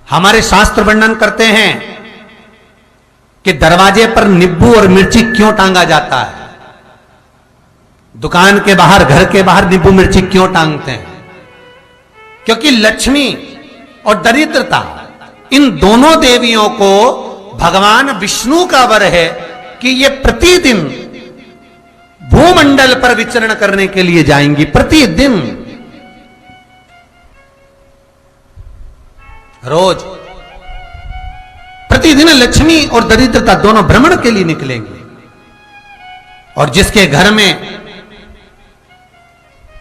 हमारे शास्त्र वर्णन करते हैं कि दरवाजे पर नींबू और मिर्ची क्यों टांगा जाता है। दुकान के बाहर, घर के बाहर नींबू मिर्ची क्यों टांगते हैं? क्योंकि लक्ष्मी और दरिद्रता, इन दोनों देवियों को भगवान विष्णु का वर है कि ये प्रतिदिन भूमंडल पर विचरण करने के लिए जाएंगी। प्रतिदिन, रोज प्रतिदिन लक्ष्मी और दरिद्रता दोनों भ्रमण के लिए निकलेंगे। और जिसके घर में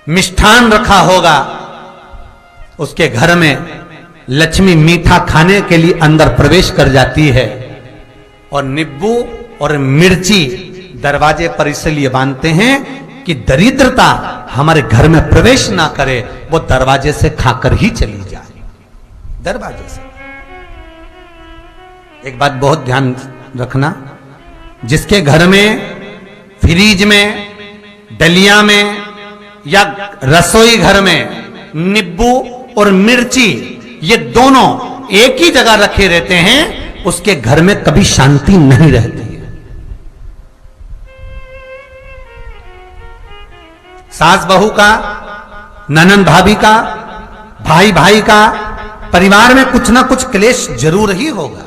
मिष्ठान रखा होगा, उसके घर में लक्ष्मी मीठा खाने के लिए अंदर प्रवेश कर जाती है। और नींबू और मिर्ची दरवाजे पर इसलिए बांधते हैं कि दरिद्रता हमारे घर में प्रवेश ना करे, वो दरवाजे से खाकर ही चली जाए। दरवाजे से। एक बात बहुत ध्यान रखना, जिसके घर में फ्रिज में, डलिया में या रसोई घर में नींबू और मिर्ची ये दोनों एक ही जगह रखे रहते हैं, उसके घर में कभी शांति नहीं रहती है। सास बहू का, ननंद भाभी का, भाई भाई का, परिवार में कुछ ना कुछ क्लेश जरूर ही होगा।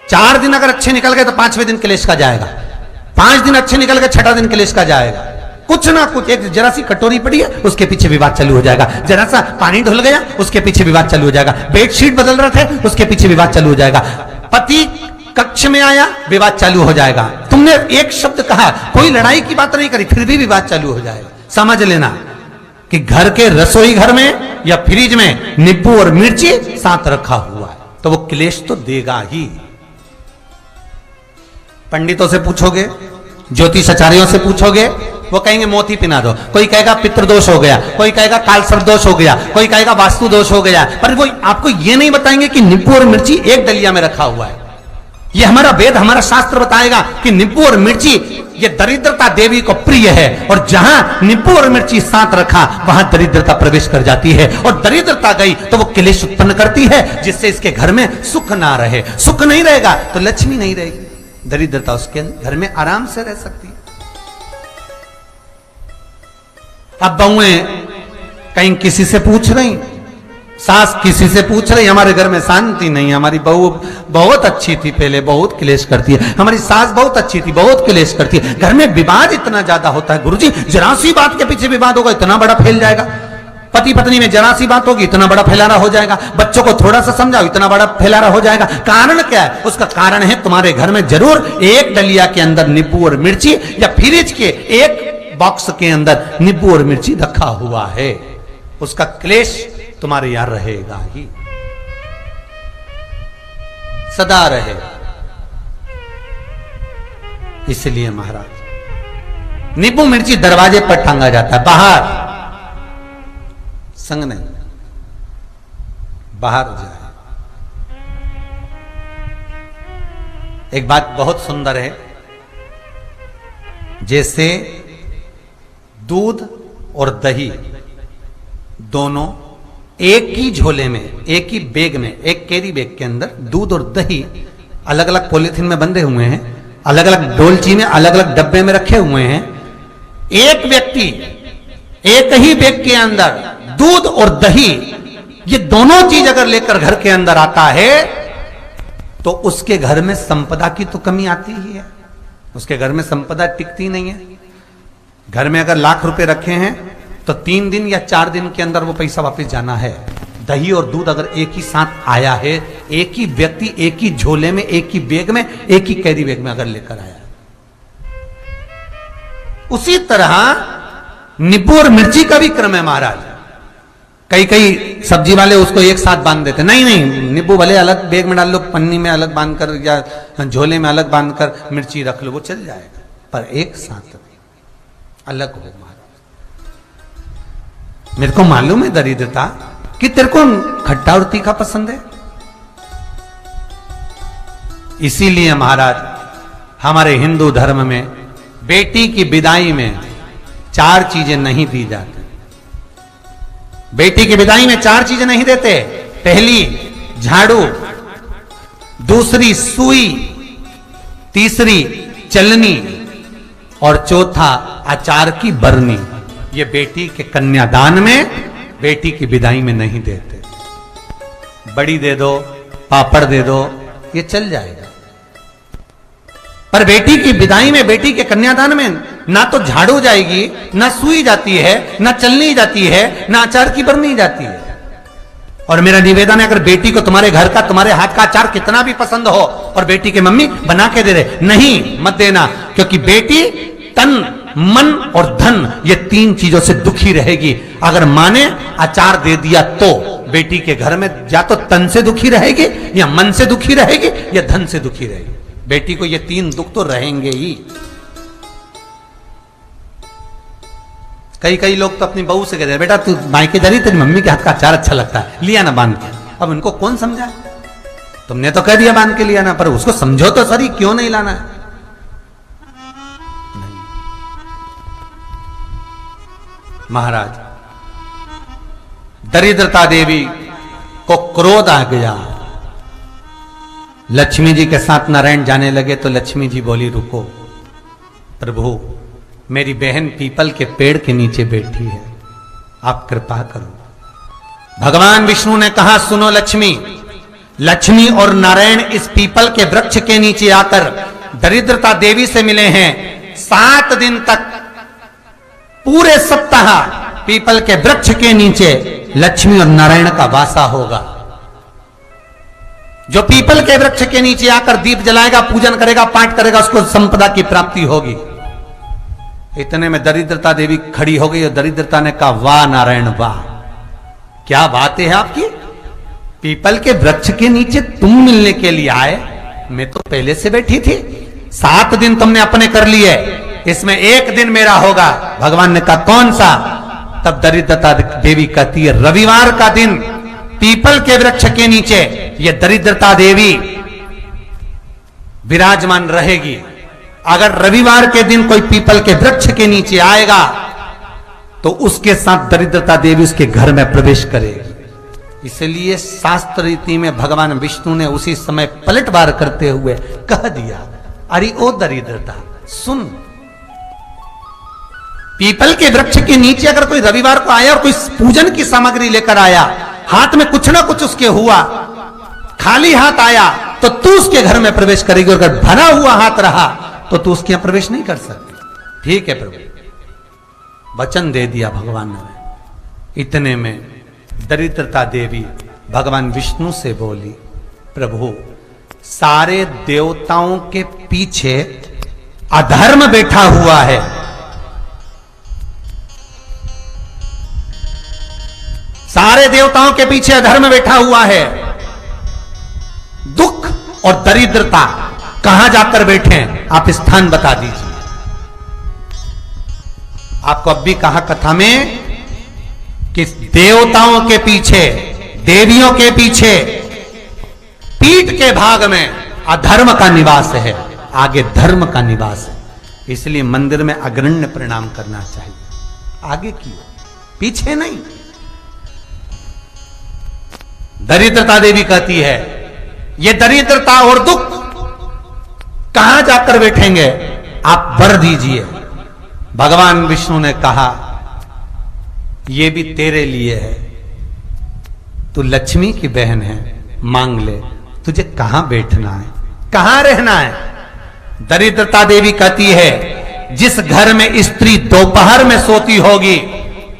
4 दिन अगर अच्छे निकल गए तो 5वें दिन क्लेश का जाएगा। 5 दिन अच्छे निकल गए, 6ठा दिन क्लेश का जाएगा। कुछ ना कुछ, एक जरा सी कटोरी पड़ी है उसके पीछे विवाद चालू हो जाएगा, जरा सा पानी ढुल गया उसके पीछे विवाद चालू हो जाएगा, बेडशीट बदल रहे थे उसके पीछे विवाद चालू हो जाएगा, पति कक्ष में आया विवाद चालू हो जाएगा, तुमने एक शब्द कहा, कोई लड़ाई की बात नहीं करी, फिर भी विवाद चालू हो जाएगा। समझ लेना कि घर के रसोई घर में या फ्रिज में नींबू और मिर्ची साथ रखा हुआ है तो वो क्लेश तो देगा ही। पंडितों से पूछोगे, ज्योतिषाचार्यों से पूछोगे, वो कहेंगे मोती पिना दो, कोई कहेगा पितृदोष हो गया, कोई कहेगा कालसर्प दोष हो गया, कोई कहेगा वास्तु दोष हो गया, पर वो आपको ये नहीं बताएंगे कि नींबू और मिर्ची एक डलिया में रखा हुआ है। ये हमारा वेद, हमारा शास्त्र बताएगा कि नींबू और मिर्ची ये दरिद्रता देवी को प्रिय है, और जहां नींबू और मिर्ची साथ रखा वहां दरिद्रता प्रवेश कर जाती है, और दरिद्रता गई तो वो क्लेश उत्पन्न करती है, जिससे इसके घर में सुख ना रहे। सुख नहीं रहेगा तो लक्ष्मी नहीं रहेगी, दरिद्रता उसके घर में आराम से रह सकती है। अब बहुएं कहीं किसी से पूछ रही, सास किसी से पूछ रही, हमारे घर में शांति नहीं, हमारी बहू बहुत अच्छी थी पहले, बहुत क्लेश करती है, हमारी सास बहुत अच्छी थी, बहुत क्लेश करती है, घर में विवाद इतना ज्यादा होता है। गुरुजी, जरा सी बात के पीछे विवाद होगा इतना बड़ा फैल जाएगा, पति पत्नी में जरा सी बात होगी इतना बड़ा फैलाना हो जाएगा, बच्चों को थोड़ा सा समझाओ इतना बड़ा फैलाना हो जाएगा। कारण क्या है? उसका कारण है तुम्हारे घर में जरूर एक डलिया के अंदर नींबू और मिर्ची या फ्रिज के एक बॉक्स के अंदर नींबू और मिर्ची रखा हुआ है, उसका क्लेश तुम्हारे यार रहेगा ही, सदा रहेगा। इसलिए महाराज नींबू मिर्ची दरवाजे पर टांगा जाता है, बाहर संग नहीं, बाहर जाए। एक बात बहुत सुंदर है, जैसे दूध और दही दोनों एक ही झोले में, एक ही बैग में, एक कैरी बैग के अंदर दूध और दही अलग अलग पॉलिथीन में बंधे हुए हैं, अलग अलग डोलची में, अलग अलग डब्बे में रखे हुए हैं। एक व्यक्ति एक ही बैग के अंदर दूध और दही ये दोनों चीज अगर लेकर घर के अंदर आता है तो उसके घर में संपदा की तो कमी आती ही है, उसके घर में संपदा टिकती नहीं है। घर में अगर लाख रुपए रखे हैं तो 3 दिन या 4 दिन के अंदर वो पैसा वापस जाना है। दही और दूध अगर एक ही साथ आया है, एक ही व्यक्ति एक ही झोले में, एक ही बैग में, एक ही कैरी बैग में अगर लेकर आया, उसी तरह नींबू और मिर्ची का भी क्रम है महाराज। कई सब्जी वाले उसको एक साथ बांध देते, नहीं नहीं, नींबू भले अलग बैग में डाल लो, पन्नी में अलग बांधकर या झोले में अलग बांधकर मिर्ची रख लो, वो चल जाएगा, पर एक साथ अलग हो। महाराज मेरे को मालूम है दरिद्रता कि तेरे को खट्टा और तीखा पसंद है, इसीलिए महाराज हमारे हिंदू धर्म में बेटी की विदाई में 4 चीजें नहीं दी जाती। बेटी की विदाई में 4 चीजें नहीं देते। पहली झाड़ू, दूसरी सुई, तीसरी चलनी और चौथा अचार की बरनी। ये बेटी के कन्यादान में, बेटी की विदाई में नहीं देते। बड़ी दे दो, पापड़ दे दो, ये चल जाएगा, पर बेटी की विदाई में, बेटी के कन्यादान में ना तो झाड़ू जाएगी, ना सुई जाती है, ना चलनी जाती है, ना अचार की बरनी जाती है। और मेरा निवेदन है, अगर बेटी को तुम्हारे घर का, तुम्हारे हाथ का अचार कितना भी पसंद हो और बेटी के मम्मी बना के दे रहे, नहीं, मत देना, क्योंकि बेटी तन, मन और धन, ये 3 चीजों से दुखी रहेगी। अगर मां ने अचार दे दिया तो बेटी के घर में या तो तन से दुखी रहेगी, या मन से दुखी रहेगी, या धन से दुखी रहेगी। बेटी को ये 3 दुख तो रहेंगे ही। कई लोग तो अपनी बहू से कहते हैं, बेटा तू मायके जा रही, तेरी मम्मी के हाथ का अचार अच्छा लगता है, लिया ना बांध के। अब उनको कौन समझा? तुमने तो कह दिया बांध के लिया ना, पर उसको समझो तो सही, क्यों नहीं लाना है? महाराज, दरिद्रता देवी को क्रोध आ गया। लक्ष्मी जी के साथ नारायण जाने लगे तो लक्ष्मी जी बोली, रुको प्रभु, मेरी बहन पीपल के पेड़ के नीचे बैठी है, आप कृपा करो। भगवान विष्णु ने कहा, सुनो लक्ष्मी, लक्ष्मी और नारायण इस पीपल के वृक्ष के नीचे आकर दरिद्रता देवी से मिले हैं। 7 दिन तक, पूरे सप्ताह पीपल के वृक्ष के नीचे लक्ष्मी और नारायण का वासा होगा। जो पीपल के वृक्ष के नीचे आकर दीप जलाएगा, पूजन करेगा, पाठ करेगा, उसको संपदा की प्राप्ति होगी। इतने में दरिद्रता देवी खड़ी हो गई और दरिद्रता ने कहा, वाह नारायण वाह, क्या बात है आपकी, पीपल के वृक्ष के नीचे तुम मिलने के लिए आए, मैं तो पहले से बैठी थी। 7 दिन तुमने अपने कर लिए, इसमें 1 दिन मेरा होगा। भगवान ने कहा, कौन सा? तब दरिद्रता देवी कहती है, रविवार का दिन पीपल के वृक्ष के नीचे ये दरिद्रता देवी विराजमान रहेगी। अगर रविवार के दिन कोई पीपल के वृक्ष के नीचे आएगा तो उसके साथ दरिद्रता देवी उसके घर में प्रवेश करेगी। इसलिए शास्त्र रीति में भगवान विष्णु ने उसी समय पलटवार करते हुए कह दिया, अरे ओ दरिद्रता सुन, पीपल के वृक्ष के नीचे अगर कोई रविवार को आया और कोई पूजन की सामग्री लेकर आया, हाथ में कुछ ना कुछ उसके हुआ, खाली हाथ आया, तो तू उसके घर में प्रवेश करेगी, और अगर भरा हुआ हाथ रहा तो तू उसके यहां प्रवेश नहीं कर सकती। ठीक है प्रभु, वचन दे दिया भगवान ने। इतने में दरिद्रता देवी भगवान विष्णु से बोली, प्रभु, सारे देवताओं के पीछे अधर्म बैठा हुआ है, सारे देवताओं के पीछे अधर्म बैठा हुआ है। दुख और दरिद्रता कहां जाकर बैठे हैं, आप स्थान बता दीजिए। आपको अब भी कहा कथा में कि देवताओं के पीछे, देवियों के पीछे, पीठ के भाग में अधर्म का निवास है, आगे धर्म का निवास है। इसलिए मंदिर में अग्रण्य प्रणाम करना चाहिए, आगे की पीछे नहीं। दरिद्रता देवी कहती है, ये दरिद्रता और दुख कहां जाकर बैठेंगे, आप वर दीजिए। भगवान विष्णु ने कहा, ये भी तेरे लिए है, तू लक्ष्मी की बहन है, मांग ले, तुझे कहां बैठना है, कहां रहना है। दरिद्रता देवी कहती है, जिस घर में स्त्री दोपहर में सोती होगी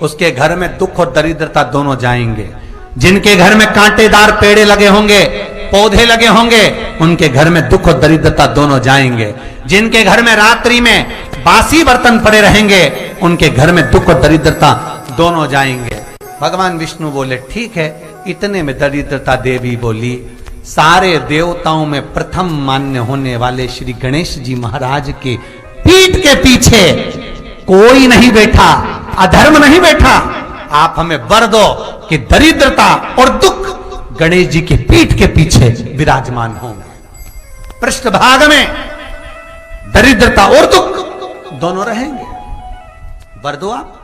उसके घर में दुख और दरिद्रता दोनों जाएंगे। जिनके घर में कांटेदार पेड़े लगे होंगे, पौधे लगे होंगे, उनके घर में दुख और दरिद्रता दोनों जाएंगे। जिनके घर में रात्रि में बासी बर्तन पड़े रहेंगे, उनके घर में दुख और दरिद्रता दोनों जाएंगे। भगवान विष्णु बोले, ठीक है। इतने में दरिद्रता देवी बोली, सारे देवताओं में प्रथम मान्य होने वाले श्री गणेश जी महाराज के पीठ के पीछे कोई नहीं बैठा, अधर्म नहीं बैठा। आप हमें वर दो कि दरिद्रता और दुख गणेश जी के पीठ के पीछे विराजमान होंगे, पृष्ठभाग में दरिद्रता और दुख दोनों रहेंगे। वर दो आप।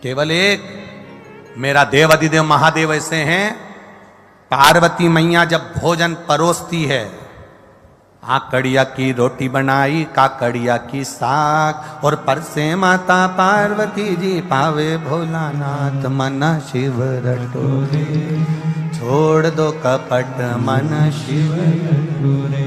केवल एक मेरा देव अधिदेव महादेव ऐसे हैं, पार्वती मैया जब भोजन परोसती है, आकड़िया की रोटी बनाई, काकड़िया की साग, और परसे माता पार्वती जी पावे भोलानाथ, मन शिव रटोरे, छोड़ दो कपट मन शिव रटोरे।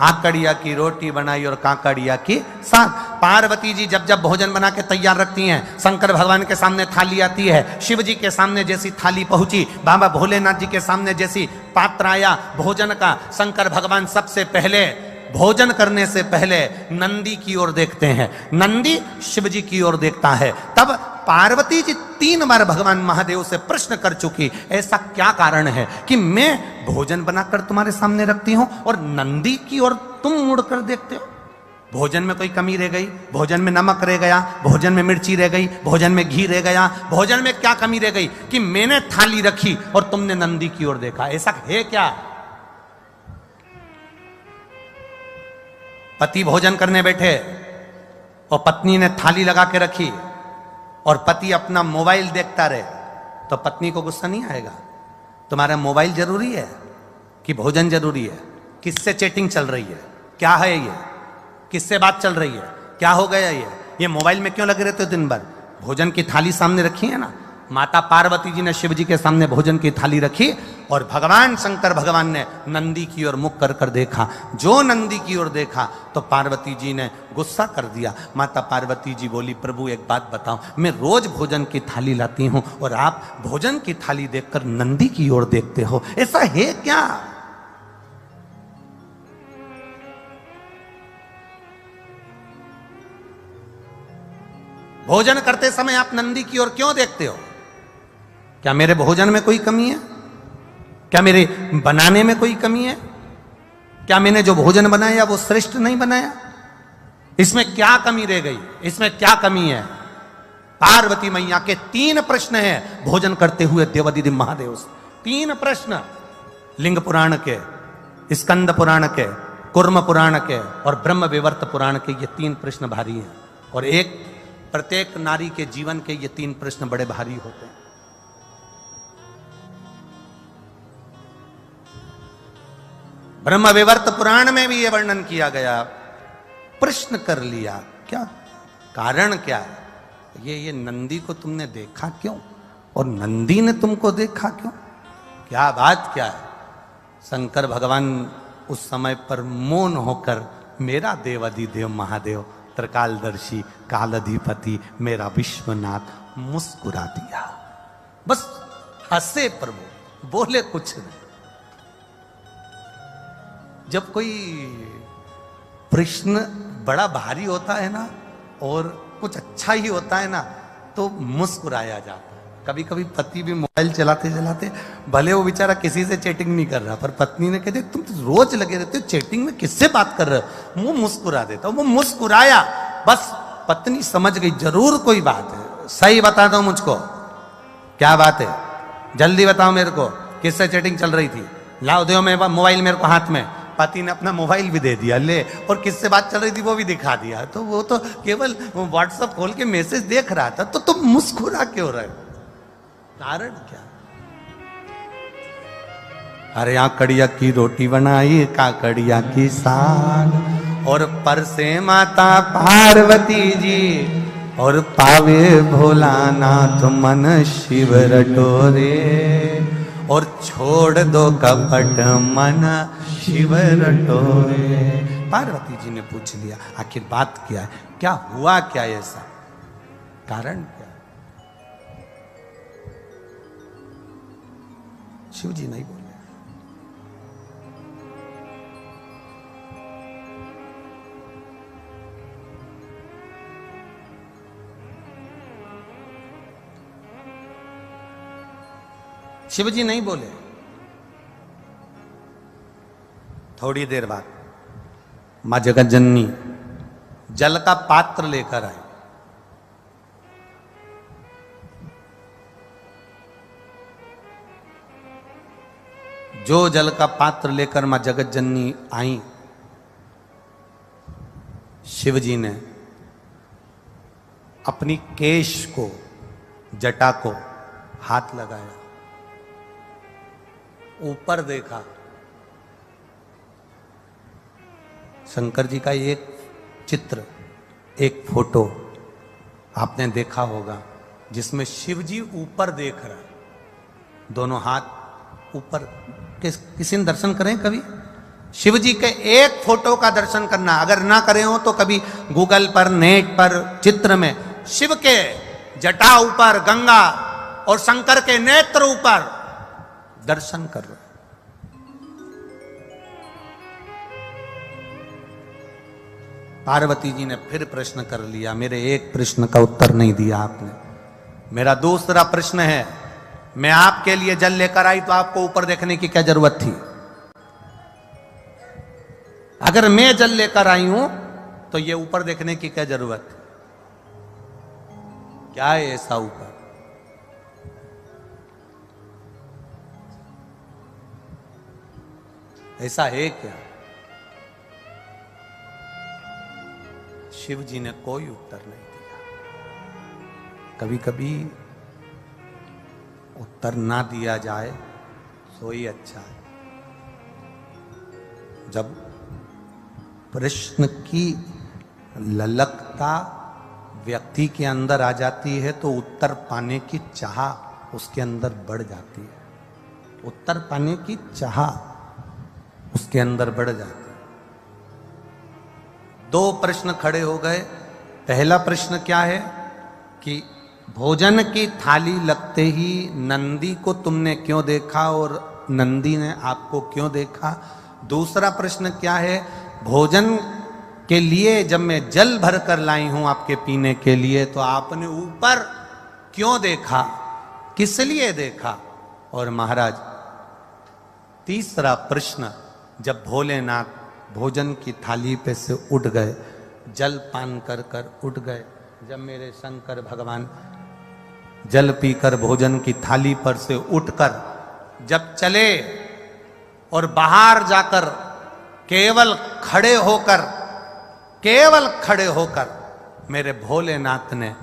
आकड़िया की रोटी बनाई और काकड़िया की साग। पार्वती जी जब जब भोजन बना के तैयार रखती हैं, शंकर भगवान के सामने थाली आती है, शिव जी के सामने जैसी थाली पहुंची, बाबा भोलेनाथ जी के सामने जैसी पात्र आया भोजन का, शंकर भगवान सबसे पहले भोजन करने से पहले नंदी की ओर देखते हैं, नंदी शिव जी की ओर देखता है। तब पार्वती जी 3 बार भगवान महादेव से प्रश्न कर चुकी, ऐसा क्या कारण है कि मैं भोजन बनाकर तुम्हारे सामने रखती हूं और नंदी की ओर तुम मुड़कर देखते हो? भोजन में कोई कमी रह गई, भोजन में नमक रह गया, भोजन में मिर्ची रह गई, भोजन में घी रह गया, भोजन में क्या कमी रह गई कि मैंने थाली रखी और तुमने नंदी की ओर देखा? ऐसा है क्या? पति भोजन करने बैठे और पत्नी ने थाली लगा के रखी और पति अपना मोबाइल देखता रहे, तो पत्नी को गुस्सा नहीं आएगा? तुम्हारा मोबाइल जरूरी है कि भोजन जरूरी है? किससे चैटिंग चल रही है? क्या है ये? किससे बात चल रही है? क्या हो गया ये मोबाइल में क्यों लगे रहते हो दिन भर? भोजन की थाली सामने रखी है ना। माता पार्वती जी ने शिव जी के सामने भोजन की थाली रखी और भगवान शंकर भगवान ने नंदी की ओर मुख कर कर देखा। जो नंदी की ओर देखा तो पार्वती जी ने गुस्सा कर दिया। माता पार्वती जी बोली, प्रभु एक बात बताओ, मैं रोज भोजन की थाली लाती हूं और आप भोजन की थाली देखकर नंदी की ओर देखते हो, ऐसा है क्या? भोजन करते समय आप नंदी की ओर क्यों देखते हो? क्या मेरे भोजन में कोई कमी है? क्या मेरे बनाने में कोई कमी है? क्या मैंने जो भोजन बनाया वो श्रेष्ठ नहीं बनाया? इसमें क्या कमी रह गई? इसमें क्या कमी है? पार्वती मैया के 3 प्रश्न हैं भोजन करते हुए देवाधिदेव महादेव से। 3 प्रश्न, लिंग पुराण के, स्कंद पुराण के, कुर्म पुराण के और ब्रह्म विवर्त पुराण के, ये 3 प्रश्न भारी हैं। और प्रत्येक नारी के जीवन के ये 3 प्रश्न बड़े भारी होते हैं। ब्रह्म विवर्त पुराण में भी ये वर्णन किया गया। प्रश्न कर लिया, क्या कारण क्या है? ये नंदी को तुमने देखा क्यों और नंदी ने तुमको देखा क्यों? क्या बात क्या है? शंकर भगवान उस समय पर मौन होकर, मेरा देवाधिदेव महादेव, त्रिकालदर्शी, कालाधिपति, मेरा विश्वनाथ, मुस्कुरा दिया। बस हंसे प्रभु, बोले कुछ नहीं। जब कोई प्रश्न बड़ा भारी होता है ना और कुछ अच्छा ही होता है ना, तो मुस्कुराया जाता है। कभी कभी पति भी मोबाइल चलाते चलाते, भले वो बेचारा किसी से चैटिंग नहीं कर रहा, पर पत्नी ने कहते तुम तो रोज लगे रहते हो चैटिंग में, किससे बात कर रहे हो? वो मुस्कुरा देता। वो मुस्कुराया, बस पत्नी समझ गई जरूर कोई बात है। सही बता दो मुझको, क्या बात है? जल्दी बताओ मेरे को, किससे चैटिंग चल रही थी? लाओ दो मेरे मोबाइल मेरे को हाथ में। पति ने अपना मोबाइल भी दे दिया, ले, और किससे बात चल रही थी वो भी दिखा दिया। तो वो तो केवल व्हाट्सएप खोल के मैसेज देख रहा था, तो तुम मुस्कुरा क्यों रहे? कारण क्या? अरे आकड़िया की रोटी बनाई, काकड़िया की साग, और परसे माता पार्वती जी, और पावे भोलानाथ, मन शिव रटोरे, और छोड़ दो कपट मन शिव रटोरे। पार्वती जी ने पूछ लिया, आखिर बात क्या है? क्या हुआ? क्या ऐसा कारण क्या? शिव जी नहीं बोले। शिव जी नहीं बोले। थोड़ी देर बाद मां जगत जननी जल का पात्र लेकर आई। जो जल का पात्र लेकर मां जगत जननी आई, शिव जी ने अपनी केश को जटा को हाथ लगाया, ऊपर देखा। शंकर जी का एक चित्र, एक फोटो आपने देखा होगा जिसमें शिव जी ऊपर देख रहा है, दोनों हाथ ऊपर। किसी ने दर्शन करें कभी? शिव जी के एक फोटो का दर्शन करना, अगर ना करे हो तो कभी गूगल पर, नेट पर, चित्र में शिव के जटा ऊपर गंगा और शंकर के नेत्र ऊपर दर्शन कर रहे। पार्वती जी ने फिर प्रश्न कर लिया, मेरे एक प्रश्न का उत्तर नहीं दिया आपने। मेरा दूसरा प्रश्न है, मैं आपके लिए जल लेकर आई तो आपको ऊपर देखने की क्या जरूरत थी? अगर मैं जल लेकर आई हूं तो ये ऊपर देखने की क्या जरूरत है? क्या है ऐसा ऊपर? ऐसा है क्या? शिव जी ने कोई उत्तर नहीं दिया। कभी कभी उत्तर ना दिया जाए तो ही अच्छा है। जब प्रश्न की ललकता व्यक्ति के अंदर आ जाती है तो उत्तर पाने की चाह उसके अंदर बढ़ जाती है। उत्तर पाने की चाह उसके अंदर बढ़ जाती है। दो प्रश्न खड़े हो गए। पहला प्रश्न क्या है कि भोजन की थाली लगते ही नंदी को तुमने क्यों देखा और नंदी ने आपको क्यों देखा? दूसरा प्रश्न क्या है, भोजन के लिए जब मैं जल भर कर लाई हूं आपके पीने के लिए तो आपने ऊपर क्यों देखा, किस लिए देखा? और महाराज तीसरा प्रश्न, जब भोलेनाथ भोजन की थाली पे से उठ गए, जल पान कर कर उठ गए, जब मेरे शंकर भगवान जल पीकर भोजन की थाली पर से उठकर जब चले और बाहर जाकर केवल खड़े होकर मेरे भोलेनाथ ने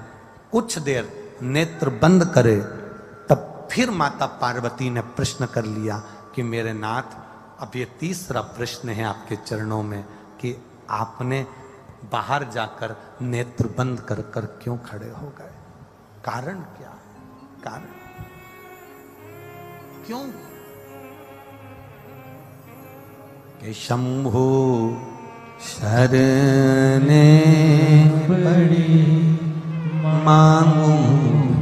कुछ देर नेत्र बंद करे, तब फिर माता पार्वती ने प्रश्न कर लिया कि मेरे नाथ, अब ये तीसरा प्रश्न है आपके चरणों में कि आपने बाहर जाकर नेत्र बंद कर कर क्यों खड़े हो गए? कारण क्या है? कारण क्यों? कि शंभु शरणे पड़ी मांगू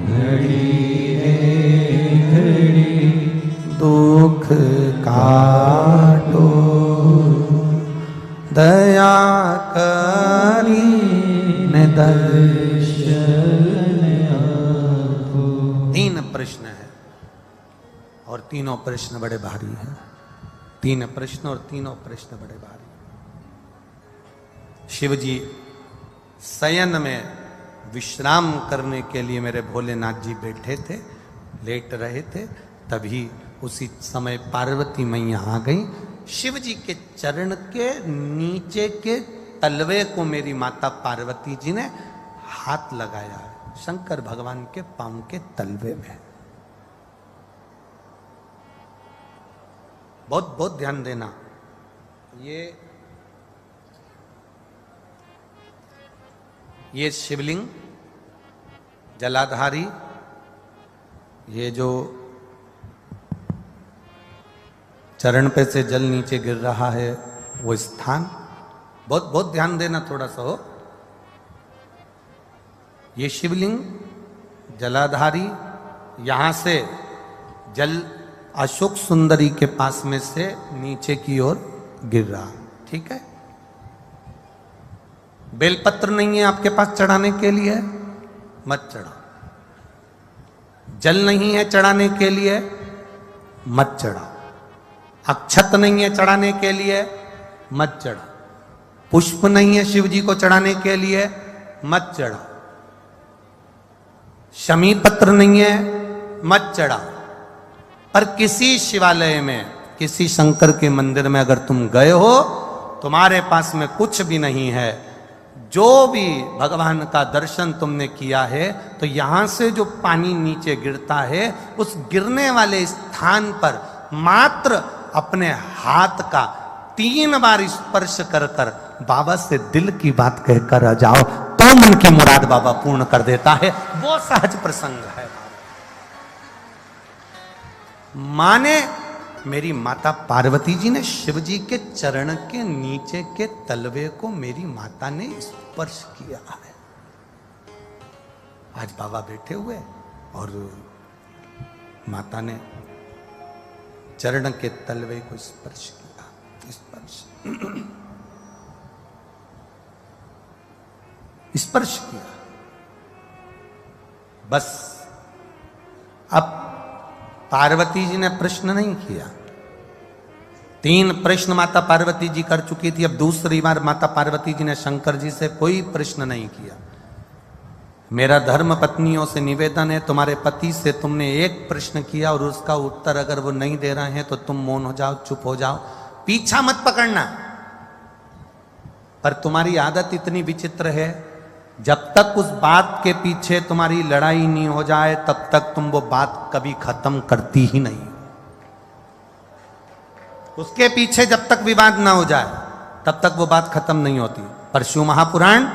घड़ी रे घड़ी, दुख काटो दया करी ने दर्शन आपो। तीन प्रश्न है और तीनों प्रश्न बड़े भारी हैं। तीन प्रश्न और तीनों प्रश्न बड़े भारी। शिव जी शयन में विश्राम करने के लिए मेरे भोलेनाथ जी बैठे थे, लेट रहे थे, तभी उसी समय पार्वती मैया आ गई। शिव जी के चरण के नीचे के तलवे को मेरी माता पार्वती जी ने हाथ लगाया है, शंकर भगवान के पांव के तलवे में। बहुत बहुत ध्यान देना। ये शिवलिंग जलाधारी, ये जो चरण पे से जल नीचे गिर रहा है वो स्थान, बहुत बहुत ध्यान देना थोड़ा सा हो। ये शिवलिंग जलाधारी, यहां से जल अशोक सुंदरी के पास में से नीचे की ओर गिर रहा, ठीक है। बेलपत्र नहीं है आपके पास चढ़ाने के लिए, मत चढ़ाओ। जल नहीं है चढ़ाने के लिए, मत चढ़ाओ। अक्षत नहीं है चढ़ाने के लिए, मत चढ़ाओ। पुष्प नहीं है शिव जी को चढ़ाने के लिए, मत चढ़ाओ। शमी पत्र नहीं है, मत चढ़ाओ। पर किसी शिवालय में, किसी शंकर के मंदिर में अगर तुम गए हो, तुम्हारे पास में कुछ भी नहीं है, जो भी भगवान का दर्शन तुमने किया है तो यहां से जो पानी नीचे गिरता है उस गिरने वाले स्थान पर मात्र अपने हाथ का 3 बार स्पर्श कर कर बाबा से दिल की बात कहकर आ जाओ तो मन की मुराद बाबा पूर्ण कर देता है। वो सहज प्रसंग है। माने मेरी माता पार्वती जी ने शिव जी के चरण के नीचे के तलवे को मेरी माता ने स्पर्श किया है। आज बाबा बैठे हुए और माता ने चरण के तलवे को स्पर्श किया। स्पर्श किया। बस अब पार्वती जी ने प्रश्न नहीं किया। 3 प्रश्न माता पार्वती जी कर चुकी थी। अब दूसरी बार माता पार्वती जी ने शंकर जी से कोई प्रश्न नहीं किया। मेरा धर्म पत्नियों से निवेदन है, तुम्हारे पति से तुमने एक प्रश्न किया और उसका उत्तर अगर वो नहीं दे रहे हैं तो तुम मौन हो जाओ, चुप हो जाओ, पीछा मत पकड़ना। पर तुम्हारी आदत इतनी विचित्र है, जब तक उस बात के पीछे तुम्हारी लड़ाई नहीं हो जाए तब तक तुम वो बात कभी खत्म करती ही नहीं। उसके पीछे जब तक विवाद ना हो जाए तब तक वो बात खत्म नहीं होती। पर शिव महापुराण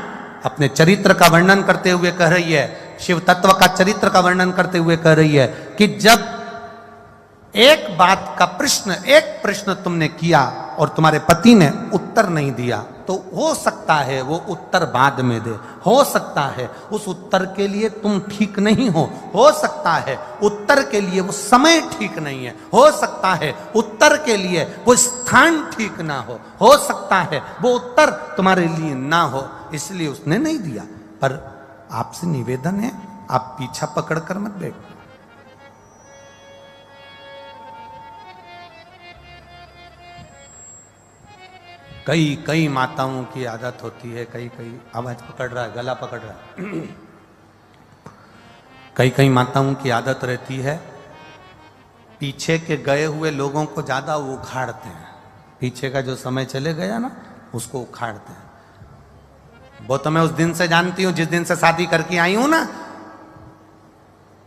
अपने चरित्र का वर्णन करते हुए कह रही है, शिव तत्व का चरित्र का वर्णन करते हुए कह रही है कि जब एक बात का प्रश्न, एक प्रश्न तुमने किया और तुम्हारे पति ने उत्तर नहीं दिया तो हो सकता है वो उत्तर बाद में दे, हो सकता है उस उत्तर के लिए तुम ठीक नहीं हो सकता है उत्तर के लिए वो समय ठीक नहीं है, हो सकता है उत्तर के लिए वो स्थान ठीक ना हो सकता है वो उत्तर तुम्हारे लिए ना हो, इसलिए उसने नहीं दिया। पर आपसे निवेदन है, आप पीछा पकड़कर मत बैठो। कई माताओं की आदत होती है, कई आवाज पकड़ रहा है, गला पकड़ रहा है। कई माताओं की आदत रहती है, पीछे के गए हुए लोगों को ज्यादा उखाड़ते हैं। पीछे का जो समय चले गया ना उसको उखाड़ते हैं। वो तो मैं उस दिन से जानती हूं जिस दिन से शादी करके आई हूं ना,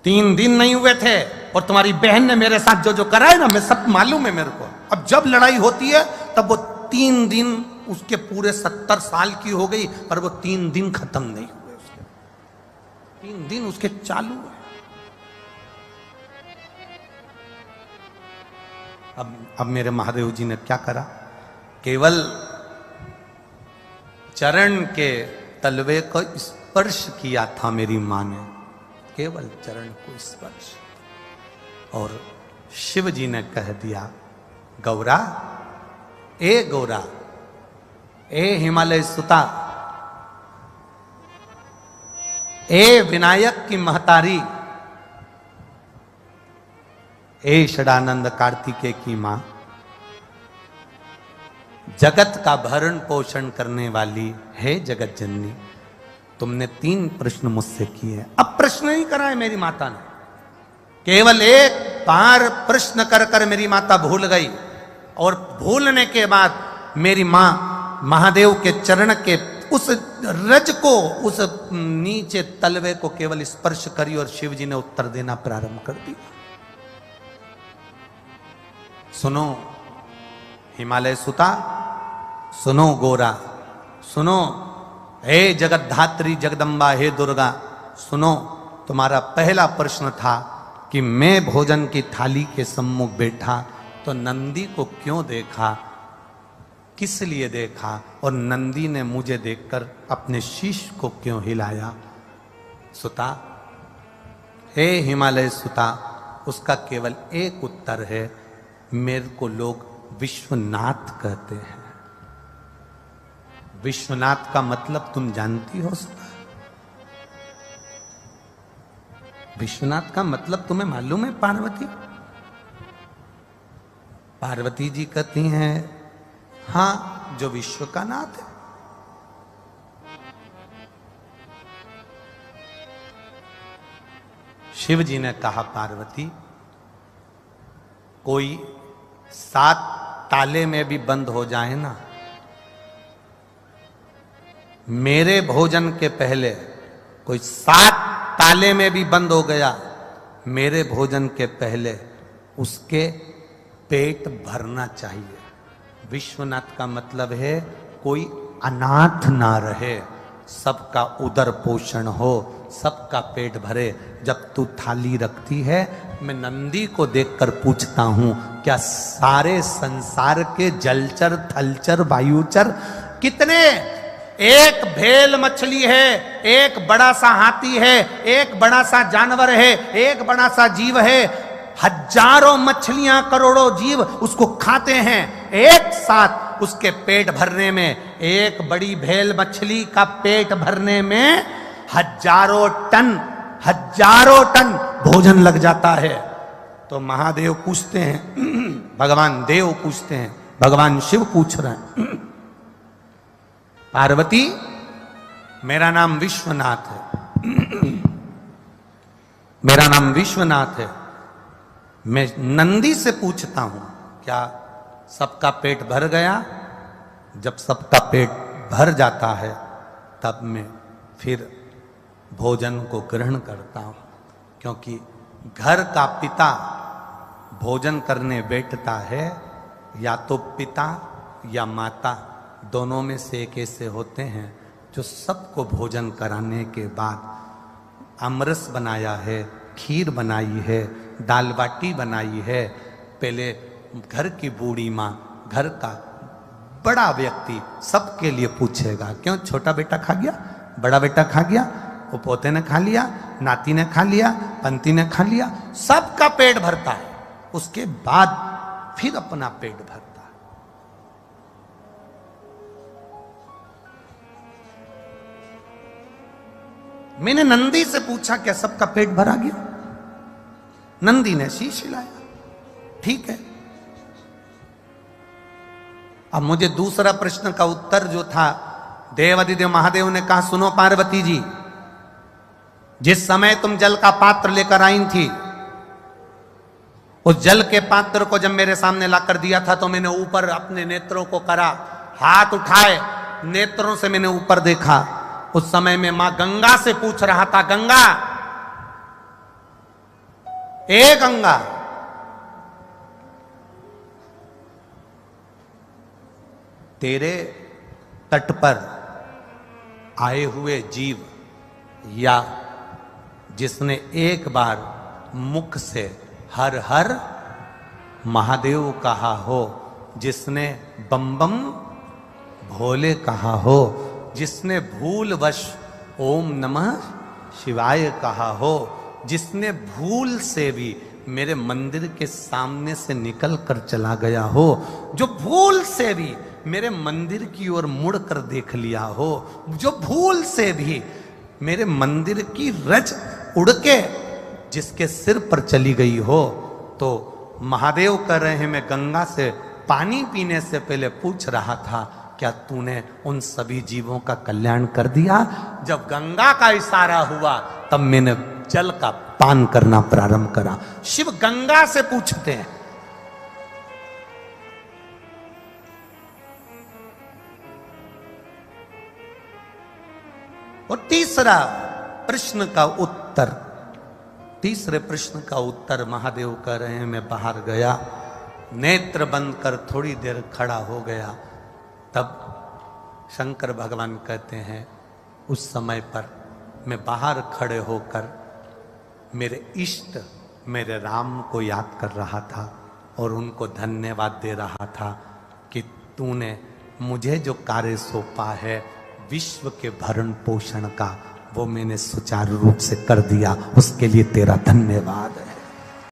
3 दिन नहीं हुए थे और तुम्हारी बहन ने मेरे साथ जो जो करा है ना, मैं सब मालूम है मेरे को। अब जब लड़ाई होती है तब वो 3 दिन, उसके पूरे 70 साल की हो गई पर वो 3 दिन खत्म नहीं हुए। उसके 3 दिन उसके चालू है। अब मेरे महादेव जी ने क्या करा, केवल चरण के तलवे को स्पर्श किया था मेरी मां ने, केवल चरण को स्पर्श। और शिव जी ने कह दिया, गौरा, ए गौरा, ए हिमालय सुता, ए विनायक की महतारी, ए षडानंद कार्तिकेय की मां, जगत का भरण पोषण करने वाली है जगत जननी, तुमने 3 प्रश्न मुझसे किए। अब प्रश्न नहीं करा है मेरी माता ने, केवल एक बार प्रश्न कर कर मेरी माता भूल गई। और भूलने के बाद मेरी मां महादेव के चरण के उस रज को, उस नीचे तलवे को केवल स्पर्श करी और शिव जी ने उत्तर देना प्रारंभ कर दिया। सुनो हिमालय सुता, सुनो गोरा, सुनो हे जगत धात्री जगदम्बा, हे दुर्गा, सुनो, तुम्हारा पहला प्रश्न था कि मैं भोजन की थाली के सम्मुख बैठा तो नंदी को क्यों देखा, किस लिए देखा, और नंदी ने मुझे देखकर अपने शीश को क्यों हिलाया। सुता, हे हिमालय सुता, उसका केवल एक उत्तर है, मेरे को लोग विश्वनाथ कहते हैं। विश्वनाथ का मतलब तुम जानती हो सुता? विश्वनाथ का मतलब तुम्हें मालूम है पार्वती? पार्वती जी कहती हैं, हां, जो विश्व का नाथ है। शिव जी ने कहा, पार्वती, कोई 7 ताले में भी बंद हो जाए ना मेरे भोजन के पहले कोई 7 ताले में भी बंद हो गया, मेरे भोजन के पहले उसके पेट भरना चाहिए। विश्वनाथ का मतलब है कोई अनाथ ना रहे, सबका उदर पोषण हो, सबका पेट भरे। जब तू थाली रखती है, मैं नंदी को देखकर पूछता हूं, क्या सारे संसार के जलचर थलचर वायुचर कितने, एक भेल मछली है, एक बड़ा सा हाथी है, एक बड़ा सा जानवर है, एक बड़ा सा जीव है, हजारों मछलियां करोड़ों जीव उसको खाते हैं, एक साथ उसके पेट भरने में, एक बड़ी भेल मछली का पेट भरने में हजारों टन भोजन लग जाता है। तो महादेव पूछते हैं, भगवान देव पूछते हैं, भगवान शिव पूछ रहे हैं, पार्वती मेरा नाम विश्वनाथ है, मेरा नाम विश्वनाथ है, मैं नंदी से पूछता हूं क्या सबका पेट भर गया? जब सबका पेट भर जाता है तब मैं फिर भोजन को ग्रहण करता हूं, क्योंकि घर का पिता भोजन करने बैठता है, या तो पिता या माता, दोनों में से एक ऐसे होते हैं जो सबको भोजन कराने के बाद अमरस बनाया है, खीर बनाई है, दाल बाटी बनाई है, पहले घर की बूढ़ी माँ, घर का बड़ा व्यक्ति सबके लिए पूछेगा, क्यों छोटा बेटा खा गया, बड़ा बेटा खा गया, वो पोते ने खा लिया, नाती ने खा लिया, पंती ने खा लिया, सबका पेट भरता है, उसके बाद फिर अपना पेट भरता है। मैंने नंदी से पूछा क्या सबका पेट भरा गया? नंदी ने शीश हिलाया, ठीक है। अब मुझे दूसरा प्रश्न का उत्तर जो था, देवादिदेव महादेव ने कहा, सुनो पार्वती जी, जिस समय तुम जल का पात्र लेकर आई थी, उस जल के पात्र को जब मेरे सामने लाकर दिया था तो मैंने ऊपर अपने नेत्रों को करा, हाथ उठाए, नेत्रों से मैंने ऊपर देखा। उस समय में मां गंगा से पूछ रहा था, गंगा, ए गंगा, तेरे तट पर आए हुए जीव, या जिसने एक बार मुख से हर हर महादेव कहा हो, जिसने बम बम भोले कहा हो, जिसने भूलवश ओम नमः शिवाय कहा हो, जिसने भूल से भी मेरे मंदिर के सामने से निकल कर चला गया हो, जो भूल से भी मेरे मंदिर की ओर मुड़ कर देख लिया हो, जो भूल से भी मेरे मंदिर की रज उड़ के जिसके सिर पर चली गई हो, तो महादेव कह रहे हैं, मैं गंगा से पानी पीने से पहले पूछ रहा था, क्या तूने उन सभी जीवों का कल्याण कर दिया? जब गंगा का इशारा हुआ तब मैंने जल का पान करना प्रारंभ करा। शिव गंगा से पूछते हैं। और तीसरा प्रश्न का उत्तर, तीसरे प्रश्न का उत्तर महादेव कह रहे हैं, मैं बाहर गया, नेत्र बंद कर थोड़ी देर खड़ा हो गया, तब शंकर भगवान कहते हैं, उस समय पर मैं बाहर खड़े होकर मेरे इष्ट मेरे राम को याद कर रहा था और उनको धन्यवाद दे रहा था कि तूने मुझे जो कार्य सौंपा है विश्व के भरण पोषण का, वो मैंने सुचारू रूप से कर दिया, उसके लिए तेरा धन्यवाद है।